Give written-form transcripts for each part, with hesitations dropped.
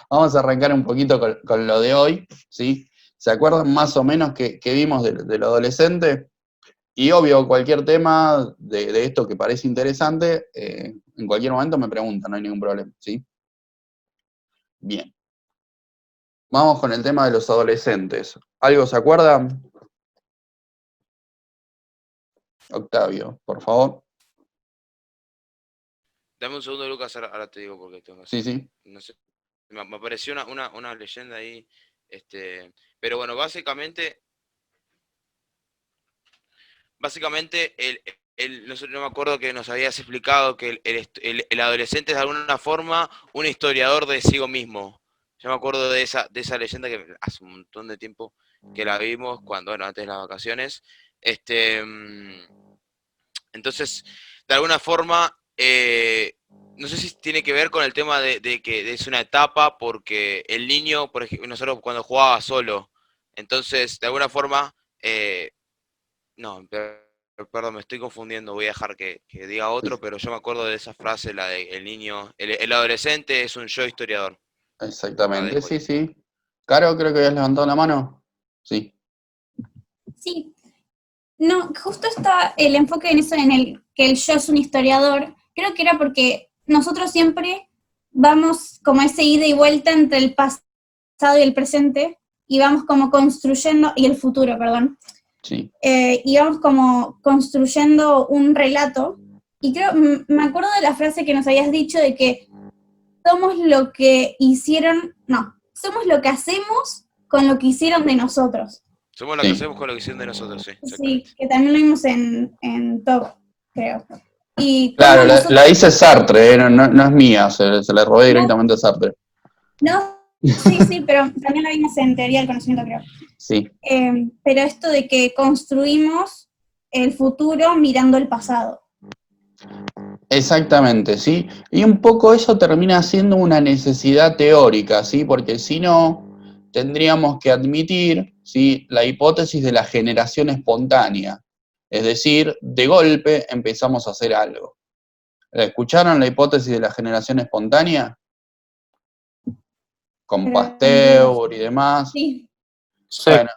Vamos a arrancar un poquito con lo de hoy, ¿sí? ¿Se acuerdan más o menos que vimos de lo adolescente? Y obvio, cualquier tema de esto que parece interesante, en cualquier momento me preguntan, no hay ningún problema, ¿sí? Bien. Vamos con el tema de los adolescentes. ¿Algo se acuerdan? Octavio, por favor. Dame un segundo, Lucas, ahora te digo porque tengo que Sí, hacer. sí. No sé. Me apareció una leyenda ahí. Pero bueno, básicamente no me acuerdo que nos habías explicado que el adolescente es de alguna forma un historiador de sí mismo. Yo me acuerdo de esa leyenda que hace un montón de tiempo que la vimos, cuando, bueno, antes de las vacaciones. Este, mm, entonces, de alguna forma, no sé si tiene que ver con el tema de que es una etapa, porque el niño, por ejemplo, nosotros cuando jugaba solo, entonces, de alguna forma, no, perdón, me estoy confundiendo, voy a dejar que diga Sí, otro, pero yo me acuerdo de esa frase, la de el niño, el adolescente es un yo historiador. La exactamente, dejo sí, ahí. sí. Caro, creo que habías levantado la mano. Sí. Sí, no, justo está el enfoque en eso, en el que el yo es un historiador. Creo que era porque nosotros siempre vamos como ese ida y vuelta entre el pasado y el presente, y vamos como construyendo, y el futuro, perdón, Sí. y vamos como construyendo un relato. Y creo, me acuerdo de la frase que nos habías dicho de que somos lo que hicieron, no, somos lo que hacemos con lo que hicieron de nosotros. Somos lo que Sí. hacemos con lo que hicieron de nosotros, sí, Sí, exactamente. que también lo vimos en Top, creo. Y cómo Claro, la nosotros, dice Sartre, no es mía, se la robé no, directamente a Sartre. no, sí, sí, pero también la vimos en Teoría del Conocimiento, creo. Sí, Pero esto de que construimos el futuro mirando el pasado. exactamente, ¿sí? Y un poco eso termina siendo una necesidad teórica, ¿sí? Porque si no, tendríamos que admitir, ¿sí?, la hipótesis de la generación espontánea. Es decir, de golpe empezamos a hacer algo. ¿Escucharon la hipótesis de la generación espontánea? Con Pero entiendo. Pasteur y demás. Sí, Sí, Bueno,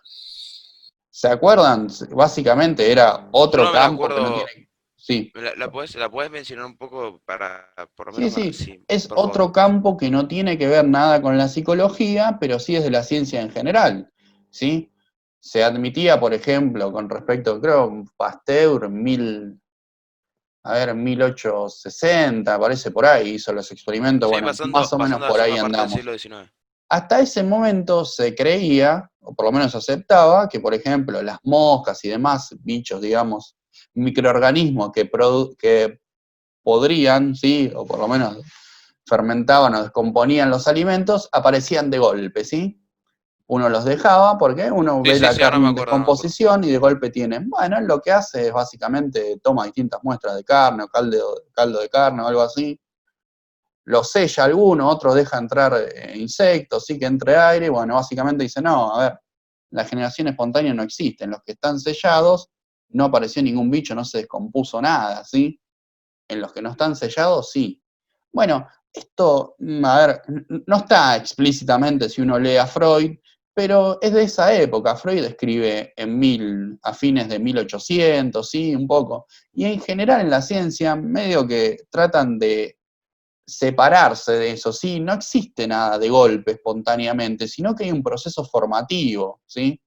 ¿se acuerdan? Básicamente era Yo otro no me la campo que no acuerdo. tiene... Sí, ¿La puedes mencionar un poco para, por lo sí, menos, sí, sí, es por favor? otro campo que no tiene que ver nada con la psicología, pero sí es de la ciencia en general, ¿sí? Se admitía, por ejemplo, con respecto, creo, Pasteur, 1860, parece por ahí, hizo los experimentos, Sí, bueno, más o menos pasando a la por ahí segunda parte del andamos. siglo XIX. Hasta ese momento se creía, o por lo menos se aceptaba, que por ejemplo las moscas y demás bichos, digamos, microorganismos que podrían, ¿sí?, o por lo menos fermentaban o descomponían los alimentos, aparecían de golpe, ¿sí? Uno los dejaba porque uno Sí, ve sí, la sí, ahora carne me en acuerdo, ahora me acuerdo. descomposición y de golpe tienen. Bueno, él lo que hace es básicamente toma distintas muestras de carne o caldo de carne o algo así, los sella alguno, otros deja entrar insectos, sí que entre aire, y bueno, básicamente dice, no, a ver, la generación espontánea no existe, en los que están sellados no apareció ningún bicho, no se descompuso nada, ¿sí? En los que no están sellados, sí. Bueno, esto, a ver, no está explícitamente si uno lee a Freud, pero es de esa época. Freud escribe a fines de 1800, sí, un poco. Y en general en la ciencia, medio que tratan de separarse de eso, ¿sí? No existe nada de golpe espontáneamente, sino que hay un proceso formativo, ¿sí?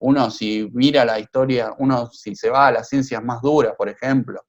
Uno si mira la historia, uno si se va a las ciencias más duras, por ejemplo,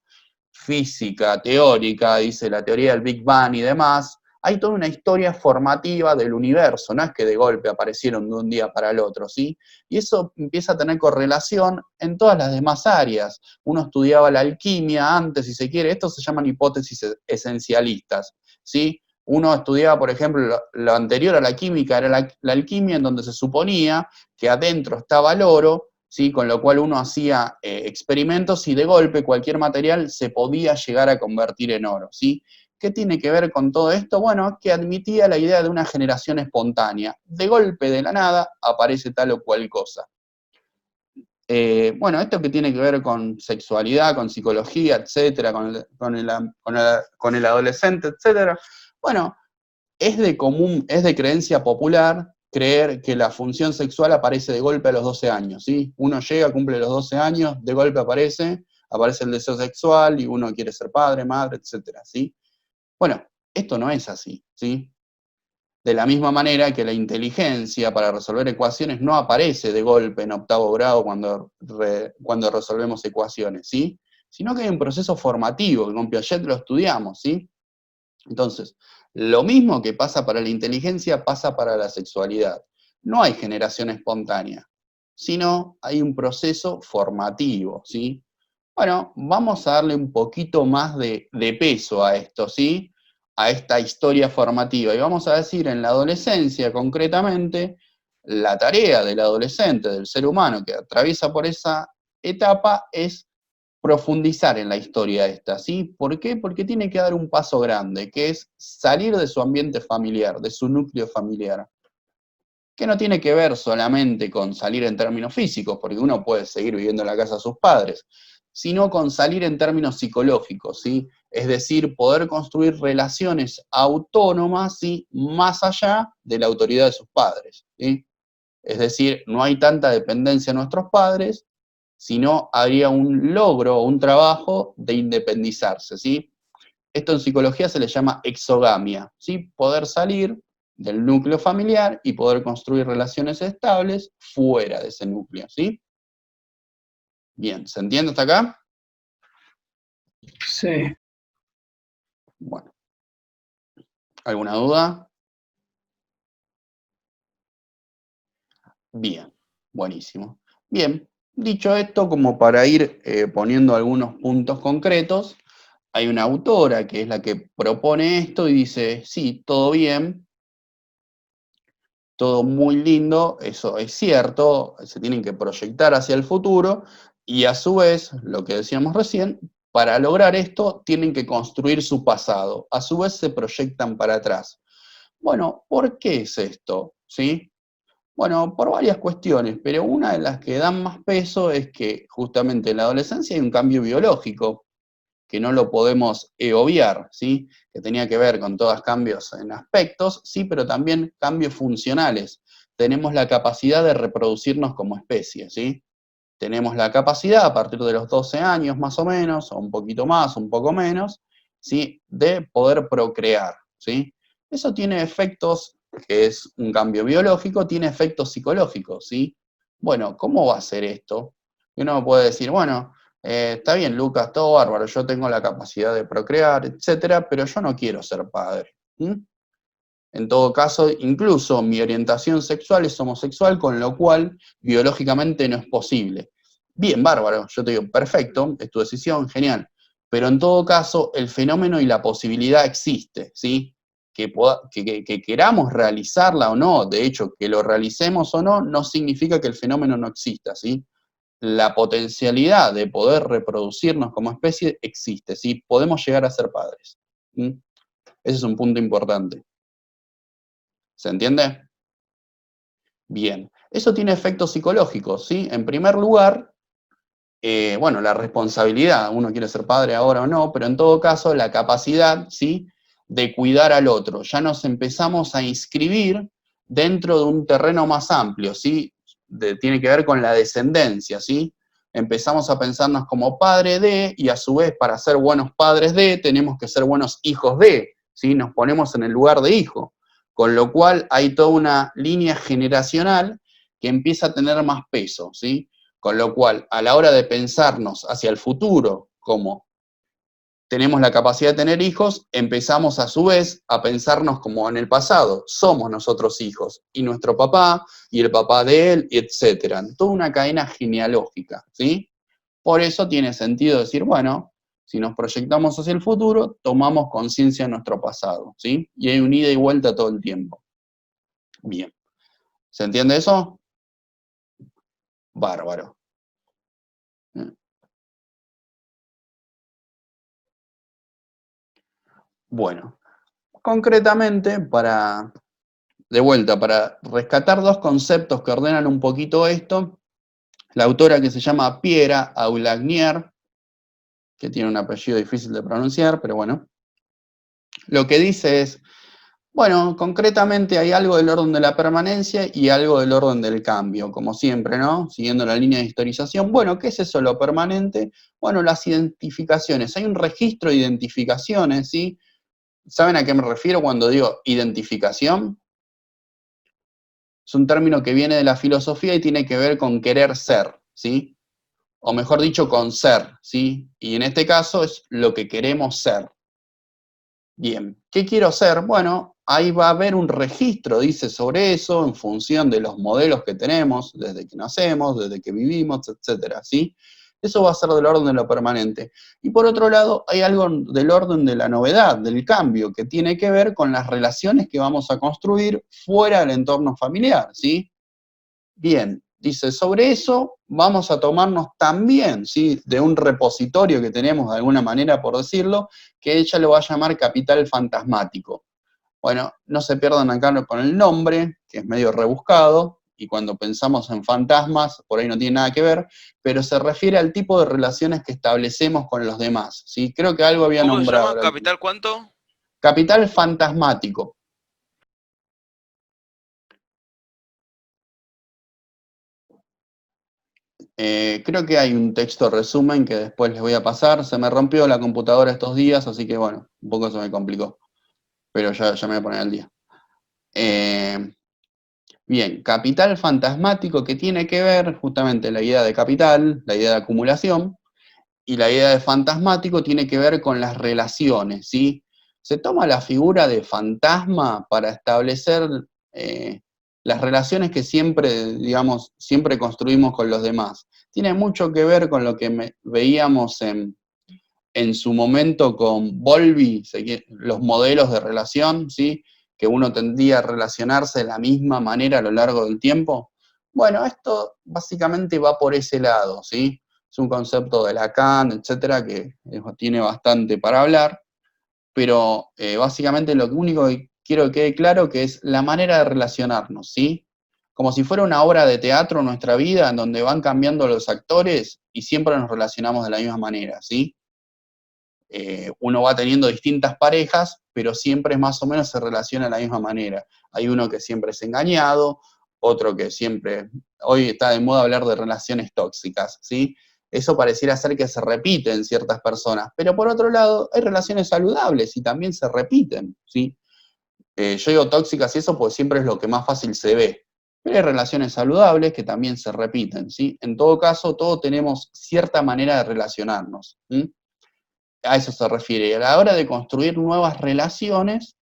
física, teórica, dice la teoría del Big Bang y demás, hay toda una historia formativa del universo, no es que de golpe aparecieron de un día para el otro, ¿sí? Y eso empieza a tener correlación en todas las demás áreas. Uno estudiaba la alquimia antes, si se quiere, estos se llaman hipótesis esencialistas, ¿sí? Uno estudiaba, por ejemplo, lo anterior a la química era la alquimia, en donde se suponía que adentro estaba el oro, ¿sí? Con lo cual uno hacía experimentos y de golpe cualquier material se podía llegar a convertir en oro, ¿sí? ¿Qué tiene que ver con todo esto? Bueno, que admitía la idea de una generación espontánea. De golpe, de la nada, aparece tal o cual cosa. Bueno, esto que tiene que ver con sexualidad, con psicología, etcétera, con el adolescente, etcétera. Bueno, es de creencia popular creer que la función sexual aparece de golpe a los 12 años, ¿sí? Uno llega, cumple los 12 años, de golpe aparece el deseo sexual y uno quiere ser padre, madre, etcétera, ¿sí? Bueno, esto no es así, ¿sí? De la misma manera que la inteligencia para resolver ecuaciones no aparece de golpe en octavo grado cuando resolvemos ecuaciones, ¿sí? Sino que hay un proceso formativo, que con Piaget lo estudiamos, ¿sí? Entonces, lo mismo que pasa para la inteligencia pasa para la sexualidad. No hay generación espontánea, sino hay un proceso formativo, ¿sí? Bueno, vamos a darle un poquito más de peso a esto, ¿sí? A esta historia formativa. Y vamos a decir, en la adolescencia, concretamente, la tarea del adolescente, del ser humano que atraviesa por esa etapa, es profundizar en la historia esta, ¿sí? ¿Por qué? Porque tiene que dar un paso grande, que es salir de su ambiente familiar, de su núcleo familiar, que no tiene que ver solamente con salir en términos físicos, porque uno puede seguir viviendo en la casa de sus padres, sino con salir en términos psicológicos, ¿sí? Es decir, poder construir relaciones autónomas, ¿sí? Más allá de la autoridad de sus padres, ¿sí? Es decir, no hay tanta dependencia de nuestros padres, sino habría un logro o un trabajo de independizarse, ¿sí? Esto en psicología se le llama exogamia, ¿sí? Poder salir del núcleo familiar y poder construir relaciones estables fuera de ese núcleo, ¿sí? Bien, ¿se entiende hasta acá? Sí. Bueno, ¿alguna duda? Bien, buenísimo. Bien, dicho esto, como para ir poniendo algunos puntos concretos, hay una autora que es la que propone esto y dice, sí, todo bien, todo muy lindo, eso es cierto, se tienen que proyectar hacia el futuro y a su vez, lo que decíamos recién, para lograr esto tienen que construir su pasado, a su vez se proyectan para atrás. Bueno, ¿por qué es esto? ¿Sí? Bueno, por varias cuestiones, pero una de las que dan más peso es que justamente en la adolescencia hay un cambio biológico que no lo podemos obviar, ¿sí? Que tenía que ver con todos cambios en aspectos, sí, pero también cambios funcionales. Tenemos la capacidad de reproducirnos como especie, ¿sí? Tenemos la capacidad, a partir de los 12 años más o menos, o un poquito más, un poco menos, ¿sí? De poder procrear, ¿sí? Eso tiene efectos, que es un cambio biológico, tiene efectos psicológicos, ¿sí? Bueno, ¿cómo va a ser esto? Y uno puede decir, bueno, está bien, Lucas, todo bárbaro, yo tengo la capacidad de procrear, etcétera, pero yo no quiero ser padre. En todo caso, incluso mi orientación sexual es homosexual, con lo cual biológicamente no es posible. Bien, bárbaro, yo te digo, perfecto, es tu decisión, genial. Pero en todo caso, el fenómeno y la posibilidad existe, ¿sí? Que queramos realizarla o no, de hecho, que lo realicemos o no, no significa que el fenómeno no exista, ¿sí? La potencialidad de poder reproducirnos como especie existe, ¿sí? Podemos llegar a ser padres. Ese es un punto importante. ¿Se entiende? Bien. Eso tiene efectos psicológicos, ¿sí? En primer lugar, bueno, la responsabilidad, uno quiere ser padre ahora o no, pero en todo caso la capacidad, ¿sí? De cuidar al otro. Ya nos empezamos a inscribir dentro de un terreno más amplio, ¿sí? Tiene que ver con la descendencia, ¿sí? Empezamos a pensarnos como padre de, y a su vez para ser buenos padres de, tenemos que ser buenos hijos de, ¿sí? Nos ponemos en el lugar de hijo. Con lo cual hay toda una línea generacional que empieza a tener más peso, ¿sí? Con lo cual, a la hora de pensarnos hacia el futuro, como tenemos la capacidad de tener hijos, empezamos a su vez a pensarnos como en el pasado, somos nosotros hijos, y nuestro papá, y el papá de él, etcétera. Toda una cadena genealógica, ¿sí? Por eso tiene sentido decir, bueno, si nos proyectamos hacia el futuro, tomamos conciencia de nuestro pasado, ¿sí? Y hay un ida y vuelta todo el tiempo. Bien. ¿Se entiende eso? Bárbaro. Bueno, concretamente, de vuelta, para rescatar dos conceptos que ordenan un poquito esto, la autora que se llama Piera Aulagnier, que tiene un apellido difícil de pronunciar, pero bueno, lo que dice es, Bueno, concretamente hay algo del orden de la permanencia y algo del orden del cambio, como siempre, ¿no? Siguiendo la línea de historización. Bueno, ¿qué es eso lo permanente? Bueno, las identificaciones. Hay un registro de identificaciones, ¿sí? ¿Saben a qué me refiero cuando digo identificación? Es un término que viene de la filosofía y tiene que ver con querer ser, ¿sí? O mejor dicho, con ser, ¿sí? Y en este caso es lo que queremos ser. Bien, ¿qué quiero ser? Bueno, ahí va a haber un registro, dice, sobre eso, en función de los modelos que tenemos, desde que nacemos, desde que vivimos, etcétera, ¿sí? Eso va a ser del orden de lo permanente. Y por otro lado, hay algo del orden de la novedad, del cambio, que tiene que ver con las relaciones que vamos a construir fuera del entorno familiar, ¿sí? Bien, dice, sobre eso vamos a tomarnos también, ¿sí? De un repositorio que tenemos de alguna manera, por decirlo, que ella lo va a llamar capital fantasmático. Bueno, no se pierdan acá con el nombre, que es medio rebuscado, y cuando pensamos en fantasmas, por ahí no tiene nada que ver, pero se refiere al tipo de relaciones que establecemos con los demás, ¿sí? Creo que algo había ¿Cómo se nombrado. llama? ¿Capital cuánto? Capital fantasmático. Creo que hay un texto resumen que después les voy a pasar. Se me rompió la computadora estos días, así que bueno, un poco se me complicó. Pero ya me voy a poner al día. Bien, capital fantasmático que tiene que ver justamente la idea de capital, la idea de acumulación, y la idea de fantasmático tiene que ver con las relaciones, ¿sí? Se toma la figura de fantasma para establecer las relaciones que siempre, digamos, siempre construimos con los demás. Tiene mucho que ver con lo que veíamos en su momento con Bowlby, los modelos de relación, ¿sí? Que uno tendría a relacionarse de la misma manera a lo largo del tiempo. Bueno, esto básicamente va por ese lado, ¿sí? Es un concepto de Lacan, etcétera, que tiene bastante para hablar, pero básicamente lo único que quiero que quede claro que es la manera de relacionarnos, ¿sí? Como si fuera una obra de teatro en nuestra vida, en donde van cambiando los actores y siempre nos relacionamos de la misma manera, ¿sí? Uno va teniendo distintas parejas, pero siempre más o menos se relaciona de la misma manera. Hay uno que siempre es engañado, otro que siempre, hoy está de moda hablar de relaciones tóxicas, ¿sí? Eso pareciera ser que se repite en ciertas personas, pero por otro lado, hay relaciones saludables y también se repiten, ¿sí? Yo digo tóxicas y eso porque siempre es lo que más fácil se ve, pero hay relaciones saludables que también se repiten, ¿sí? En todo caso, todos tenemos cierta manera de relacionarnos, ¿sí? A eso se refiere. Y a la hora de construir nuevas relaciones,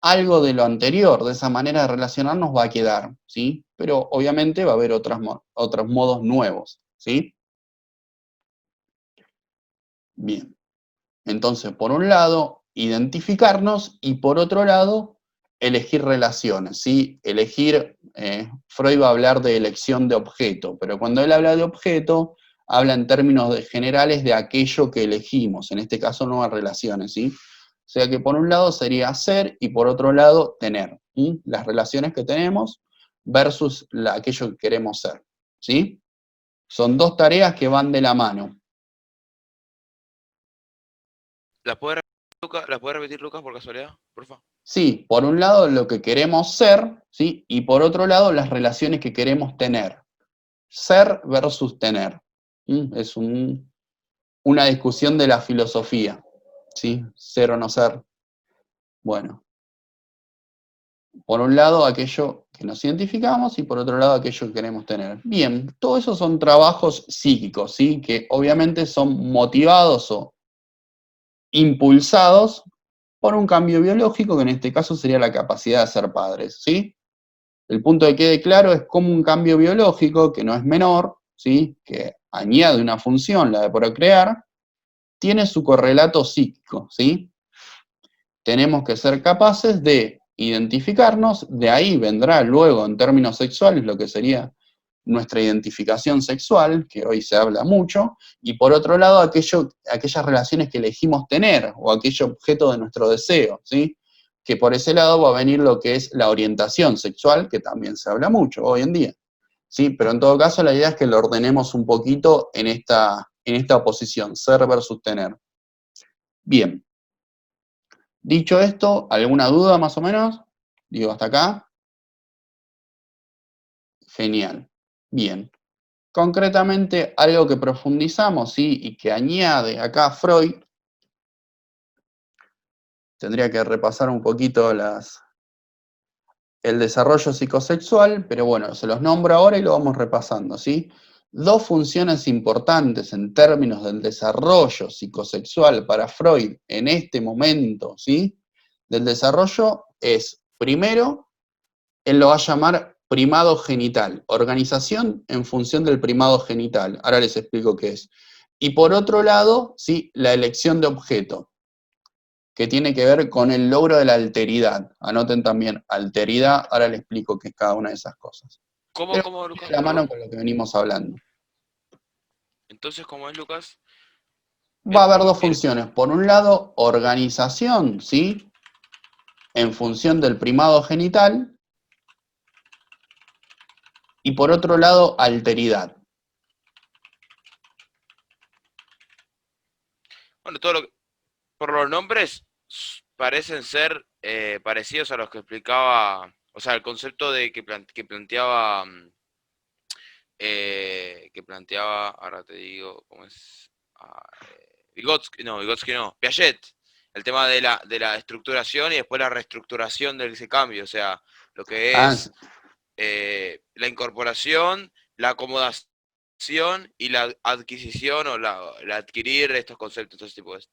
algo de lo anterior, de esa manera de relacionarnos va a quedar, ¿sí? Pero obviamente va a haber otros modos nuevos, ¿sí? Bien. Entonces, por un lado, identificarnos y por otro lado, elegir relaciones, ¿sí? Elegir, Freud va a hablar de elección de objeto, pero cuando él habla de objeto, habla en términos generales de aquello que elegimos, en este caso nuevas relaciones, ¿sí? O sea que por un lado sería ser y por otro lado tener, ¿sí? Las relaciones que tenemos versus aquello que queremos ser, ¿sí? Son dos tareas que van de la mano. ¿Las puede repetir, Lucas, por casualidad? Por favor. Sí, por un lado lo que queremos ser, ¿sí? Y por otro lado las relaciones que queremos tener. Ser versus tener. Es una discusión de la filosofía, ¿sí? Ser o no ser. Bueno, por un lado aquello que nos identificamos y por otro lado aquello que queremos tener. Bien, todo eso son trabajos psíquicos, ¿sí? Que obviamente son motivados o impulsados por un cambio biológico, que en este caso sería la capacidad de ser padres, ¿sí? El punto que quede claro es cómo un cambio biológico, que no es menor, ¿sí? Que añade una función, la de procrear, tiene su correlato psíquico, ¿sí? Tenemos que ser capaces de identificarnos, de ahí vendrá luego en términos sexuales lo que sería nuestra identificación sexual, que hoy se habla mucho, y por otro lado aquellas relaciones que elegimos tener o aquello objeto de nuestro deseo, ¿sí? Que por ese lado va a venir lo que es la orientación sexual, que también se habla mucho hoy en día, ¿sí? Pero en todo caso la idea es que lo ordenemos un poquito en esta oposición, ser versus tener. Bien. Dicho esto, ¿alguna duda más o menos? Digo, hasta acá. Genial. Bien. Concretamente, algo que profundizamos, ¿sí? Y que añade acá Freud, tendría que repasar un poquito el desarrollo psicosexual, pero bueno, se los nombro ahora y lo vamos repasando, ¿sí? Dos funciones importantes en términos del desarrollo psicosexual para Freud en este momento, ¿sí? Del desarrollo es, primero, él lo va a llamar primado genital, organización en función del primado genital. Ahora les explico qué es. Y por otro lado, ¿sí? La elección de objeto, que tiene que ver con el logro de la alteridad. Anoten también alteridad, ahora les explico qué es cada una de esas cosas. Pero ¿Cómo, viene Lucas? de la mano Perdón. con lo que venimos hablando. Entonces, ¿cómo es, Lucas? Va a haber dos El- funciones. Por un lado, organización, ¿sí? En función del primado genital. Y por otro lado, alteridad. bueno, por los nombres parecen ser parecidos a los que explicaba, o sea, el concepto de que planteaba, ahora te digo, ¿cómo es? Vygotsky no, Piaget, el tema de la estructuración y después la reestructuración de ese cambio, o sea, lo que Ah, es la incorporación, la acomodación y la adquisición o la adquirir estos conceptos, estos tipos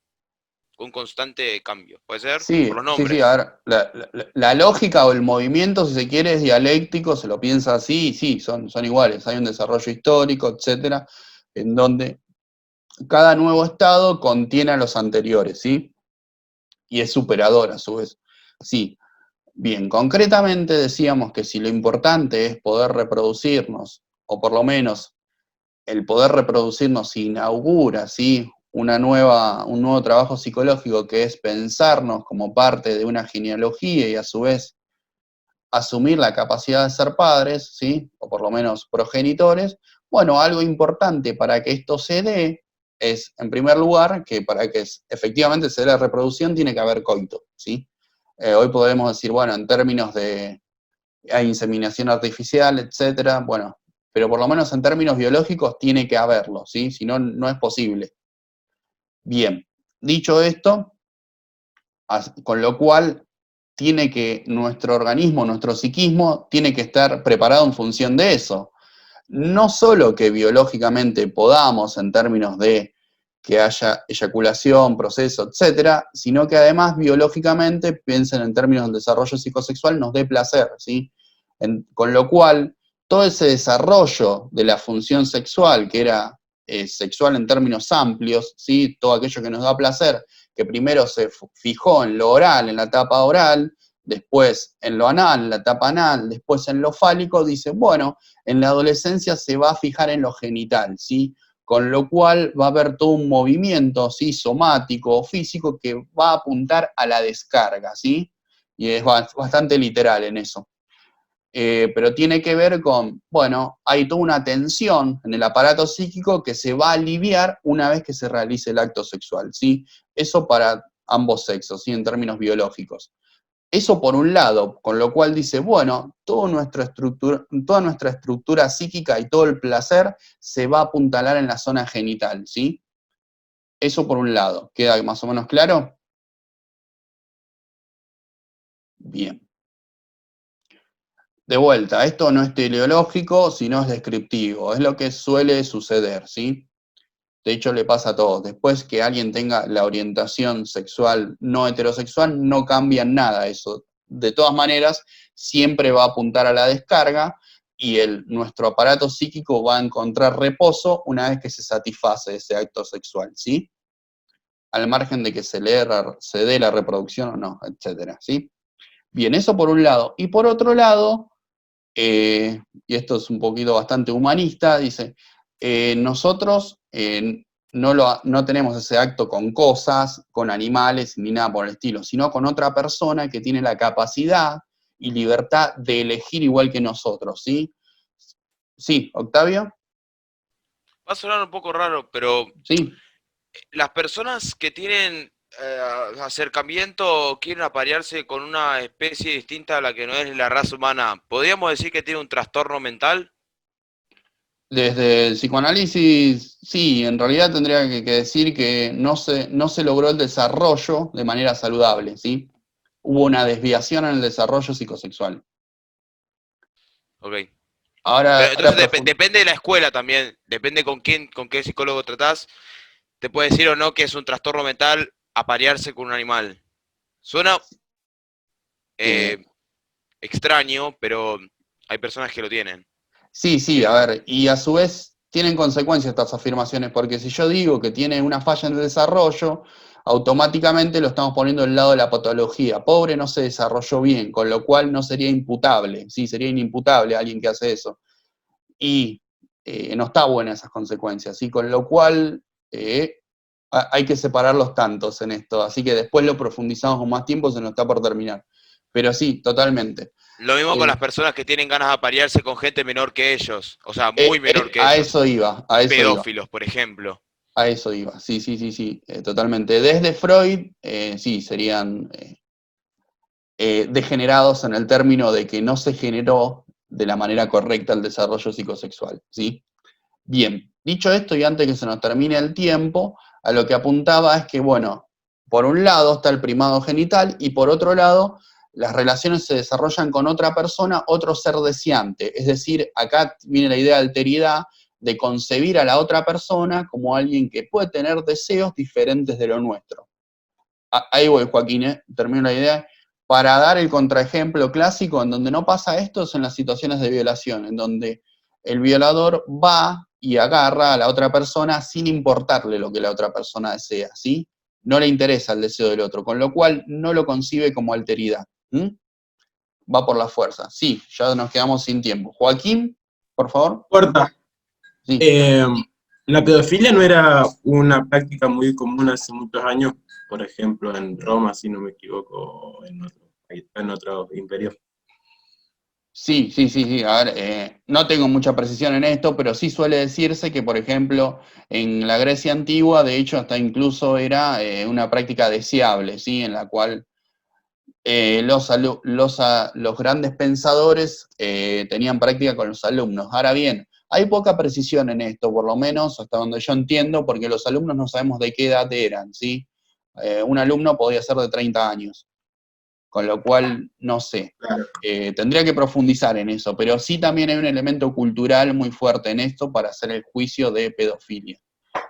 un constante cambio, ¿puede ser? Por sí, los sí, sí, a nombres. ver, la lógica o el movimiento, si se quiere, es dialéctico, se lo piensa así, y sí, son iguales. Hay un desarrollo histórico, etcétera, en donde cada nuevo estado contiene a los anteriores, ¿sí? Y es superador a su vez. Sí, bien, concretamente decíamos que si lo importante es poder reproducirnos, o por lo menos el poder reproducirnos inaugura, ¿sí? Un nuevo trabajo psicológico que es pensarnos como parte de una genealogía y a su vez asumir la capacidad de ser padres, ¿sí? O por lo menos progenitores. Bueno, algo importante para que esto se dé es, en primer lugar, que para que efectivamente se dé la reproducción tiene que haber coito, ¿sí? Hoy podemos decir, bueno, en términos de hay inseminación artificial, etcétera, bueno, pero por lo menos en términos biológicos tiene que haberlo, ¿sí? Si no, no es posible. Bien, dicho esto, con lo cual tiene que nuestro organismo, nuestro psiquismo, tiene que estar preparado en función de eso. No solo que biológicamente podamos, en términos de que haya eyaculación, proceso, etcétera, sino que además biológicamente, piensen en términos del desarrollo psicosexual, nos dé placer, ¿sí? Con lo cual, todo ese desarrollo de la función sexual, que era sexual en términos amplios, ¿sí? Todo aquello que nos da placer, que primero se fijó en lo oral, en la etapa oral, después en lo anal, en la etapa anal, después en lo fálico, dice, bueno, en la adolescencia se va a fijar en lo genital, ¿sí? Con lo cual va a haber todo un movimiento, ¿sí? Somático o físico que va a apuntar a la descarga, ¿sí? Y es bastante literal en eso. Pero tiene que ver con, bueno, hay toda una tensión en el aparato psíquico que se va a aliviar una vez que se realice el acto sexual, ¿sí? Eso para ambos sexos, ¿sí? En términos biológicos. Eso por un lado, con lo cual dice, bueno, toda nuestra estructura psíquica y todo el placer se va a apuntalar en la zona genital, ¿sí? Eso por un lado. ¿Queda más o menos claro? Bien. De vuelta, esto no es teleológico, sino es descriptivo. Es lo que suele suceder, ¿sí? De hecho, le pasa a todos. Después que alguien tenga la orientación sexual no heterosexual, no cambia nada eso. De todas maneras, siempre va a apuntar a la descarga y nuestro aparato psíquico va a encontrar reposo una vez que se satisface ese acto sexual, ¿sí? Al margen de que se dé la reproducción o no, etcétera, ¿sí? Bien, eso por un lado. Y por otro lado, y esto es un poquito bastante humanista, dice, nosotros no tenemos ese acto con cosas, con animales, ni nada por el estilo, sino con otra persona que tiene la capacidad y libertad de elegir igual que nosotros, ¿sí? Sí, Octavio, Va a sonar un poco raro, pero sí, las personas que tienen acercamiento o quieren aparearse con una especie distinta a la que no es la raza humana, ¿podríamos decir que tiene un trastorno mental? Desde el psicoanálisis, sí, en realidad tendría que decir que no se logró el desarrollo de manera saludable, ¿sí? Hubo una desviación en el desarrollo psicosexual. Ok. Ahora, Pero entonces depende de la escuela también, depende con qué psicólogo tratás, te puede decir o no que es un trastorno mental aparearse con un animal. Suena eh, extraño, pero hay personas que lo tienen. sí, sí, a ver, y a su vez tienen consecuencias estas afirmaciones, porque si yo digo que tiene una falla en el desarrollo, automáticamente lo estamos poniendo del lado de la patología. Pobre no se desarrolló bien, con lo cual no sería imputable, sí, sería inimputable a alguien que hace eso. Y no está buena esas consecuencias, ¿sí? Con lo cual hay que separar los tantos en esto, así que después lo profundizamos con más tiempo, se nos está por terminar. Pero sí, totalmente. Lo mismo con las personas que tienen ganas de aparearse con gente menor que ellos, o sea, muy menor que A ellos. eso iba, a eso iba. Pedófilos, por ejemplo. A eso iba, sí, sí, sí, sí, totalmente. Desde Freud, sí, serían degenerados en el término de que no se generó de la manera correcta el desarrollo psicosexual, ¿sí? Bien, dicho esto, y antes que se nos termine el tiempo, a lo que apuntaba es que, bueno, por un lado está el primado genital y por otro lado, las relaciones se desarrollan con otra persona, otro ser deseante. Es decir, acá viene la idea de alteridad, de concebir a la otra persona como alguien que puede tener deseos diferentes de lo nuestro. Ahí voy, Joaquín, termino la idea. Para dar el contraejemplo clásico, en donde no pasa esto, son las situaciones de violación, en donde el violador va y agarra a la otra persona sin importarle lo que la otra persona desea, ¿sí? No le interesa el deseo del otro, con lo cual no lo concibe como alteridad. Va por la fuerza. Sí, ya nos quedamos sin tiempo. Joaquín, por favor. Corta. Sí. La pedofilia no era una práctica muy común hace muchos años, por ejemplo, en Roma, si no me equivoco, en otro imperio. Sí, sí, sí, sí. A ver, no tengo mucha precisión en esto, pero sí suele decirse que, por ejemplo, en la Grecia antigua, de hecho, hasta incluso era una práctica deseable, ¿sí? En la cual los grandes pensadores tenían práctica con los alumnos. Ahora bien, hay poca precisión en esto, por lo menos hasta donde yo entiendo, porque los alumnos no sabemos de qué edad eran, ¿sí? Un alumno podía ser de 30 años. Con lo cual, no sé, Claro. tendría que profundizar en eso, pero sí también hay un elemento cultural muy fuerte en esto para hacer el juicio de pedofilia.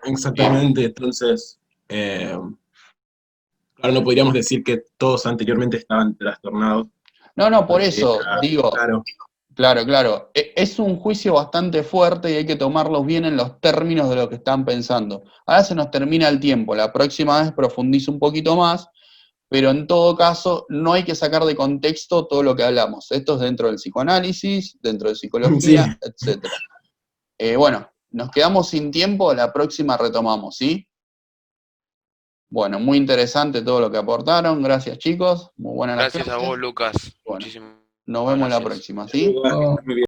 Exactamente, entonces, claro, no podríamos decir que todos anteriormente estaban trastornados. No, por eso digo, Claro. claro, es un juicio bastante fuerte y hay que tomarlos bien en los términos de lo que están pensando. Ahora se nos termina el tiempo, la próxima vez profundizo un poquito más, pero en todo caso no hay que sacar de contexto todo lo que hablamos. Esto es dentro del psicoanálisis, dentro de psicología, Sí. etc. Bueno, nos quedamos sin tiempo, la próxima retomamos, ¿sí? Bueno, muy interesante todo lo que aportaron, gracias chicos, muy buena la Gracias a clase. vos, Lucas. Bueno, Muchísimas nos vemos la gracias. próxima, ¿sí? Muy bien.